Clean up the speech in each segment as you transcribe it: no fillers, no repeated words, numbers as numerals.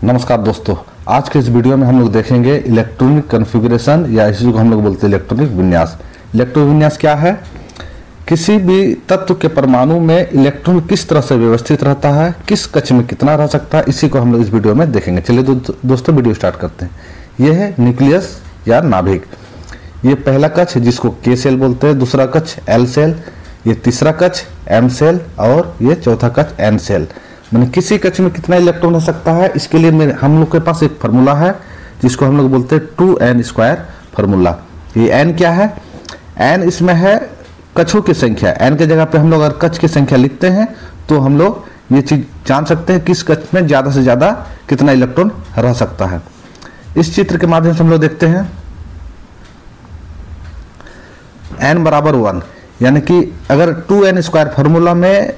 नमस्कार दोस्तों, आज के इस वीडियो में हम लोग देखेंगे इलेक्ट्रॉनिक कॉन्फ़िगरेशन या इसी को हम लोग बोलते हैं इलेक्ट्रॉनिक विन्यास। इलेक्ट्रॉनिक विन्यास क्या है? किसी भी तत्व के परमाणु में इलेक्ट्रॉन किस तरह से व्यवस्थित रहता है, किस कक्ष में कितना रह सकता है, इसी को हम लोग इस वीडियो में देखेंगे। चलिए दोस्तों वीडियो स्टार्ट करते हैं। यह है न्यूक्लियस या नाभिक। ये पहला कक्ष जिसको के सेल बोलते हैं, दूसरा कक्ष एल सेल, ये तीसरा कक्ष एम सेल और ये चौथा कक्ष एन सेल। मैंने किसी कक्ष में कितना इलेक्ट्रॉन हो सकता है, इसके लिए हम लोग के पास एक फार्मूला है जिसको हम लोग बोलते हैं 2n² फार्मूला। ये n क्या है? n इसमें है कक्षों की संख्या। n के जगह पे हम लोग अगर कक्ष की संख्या लिखते हैं तो हम लोग ये चीज जान सकते हैं किस कक्ष में ज्यादा से ज्यादा कितना इलेक्ट्रॉन रह सकता है। इस चित्र के माध्यम से हम लोग देखते हैं n बराबर 1, यानी कि अगर 2n² फार्मूला में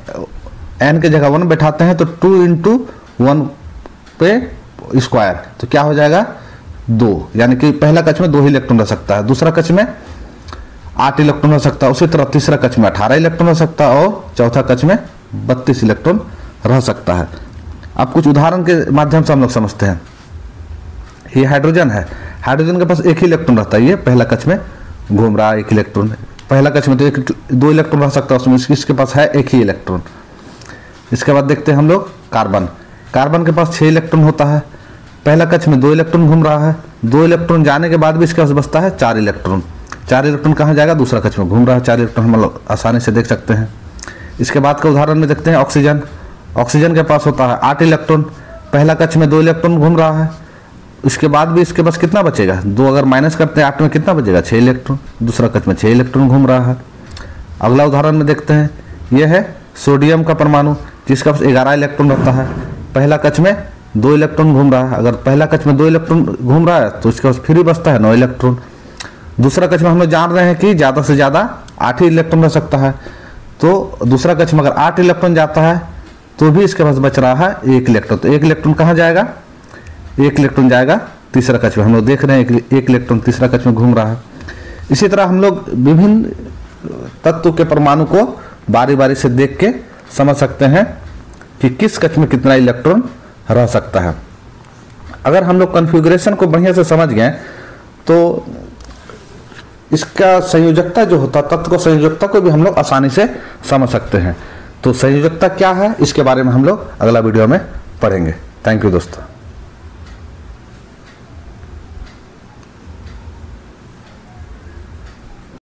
n के जगह 1 बैठाते हैं तो 2 × 1 पे स्क्वायर, तो क्या हो जाएगा 2, यानी कि पहला कक्ष में 2 ही इलेक्ट्रॉन रह सकता है, दूसरा कक्ष में 8 इलेक्ट्रॉन हो सकता है, उसी तरह तीसरा कक्ष में 18 इलेक्ट्रॉन हो सकता है और चौथा कक्ष में 32 इलेक्ट्रॉन रह सकता है। अब कुछ उदाहरण के माध्यम से हम लोग समझते हैं। ये हाइड्रोजन है, हाइड्रोजन के पास एक ही इलेक्ट्रॉन रहता है, ये पहला कक्ष में घूम रहा है एक इलेक्ट्रॉन। पहला कक्ष में तो 2 इलेक्ट्रॉन रह सकता है, उसमें इसके पास है एक ही इलेक्ट्रॉन। इसके बाद देखते हैं हम लोग कार्बन। कार्बन के पास 6 इलेक्ट्रॉन होता है, पहला कक्ष में 2 इलेक्ट्रॉन घूम रहा है, 2 इलेक्ट्रॉन जाने के बाद भी इसके पास बचता है 4 इलेक्ट्रॉन। 4 इलेक्ट्रॉन कहाँ जाएगा? दूसरा कक्ष में घूम रहा है, 4 इलेक्ट्रॉन हम लोग आसानी से देख सकते हैं। इसके बाद का उदाहरण में देखते हैं ऑक्सीजन। ऑक्सीजन के पास होता है 8 इलेक्ट्रॉन, पहला कक्ष में 2 इलेक्ट्रॉन घूम रहा है, इसके बाद भी इसके पास कितना बचेगा? 2 अगर माइनस करते हैं 8 में कितना बचेगा? 6 इलेक्ट्रॉन, दूसरा कक्ष में 6 इलेक्ट्रॉन घूम रहा है। अगला उदाहरण में देखते हैं, यह है सोडियम का परमाणु जिसका पास 11 इलेक्ट्रॉन रहता है, पहला कक्ष में 2 इलेक्ट्रॉन घूम रहा है। अगर पहला कक्ष में 2 इलेक्ट्रॉन घूम रहा है तो इसके पास फिर बचता है 9 इलेक्ट्रॉन। दूसरा कक्ष में हम लोग जान रहे हैं कि ज़्यादा से ज़्यादा 8 ही इलेक्ट्रॉन रह सकता है, तो दूसरा कक्ष में अगर 8 इलेक्ट्रॉन जाता है तो भी इसके पास बच रहा है 1 इलेक्ट्रॉन। तो 1 इलेक्ट्रॉन कहाँ जाएगा? 1 इलेक्ट्रॉन जाएगा तीसरा कक्ष में। हम लोग देख रहे हैं 1 इलेक्ट्रॉन तीसरा कक्ष में घूम रहा है। इसी तरह हम लोग विभिन्न तत्व के परमाणु को बारी बारी से देख के समझ सकते हैं कि किस कक्ष में कितना इलेक्ट्रॉन रह सकता है। अगर हम लोग कॉन्फ़िगरेशन को बढ़िया से समझ गए तो इसका संयोजकता जो होता है, तत्व को संयोजकता को भी हम लोग आसानी से समझ सकते हैं। तो संयोजकता क्या है, इसके बारे में हम लोग अगला वीडियो में पढ़ेंगे। थैंक यू दोस्तों।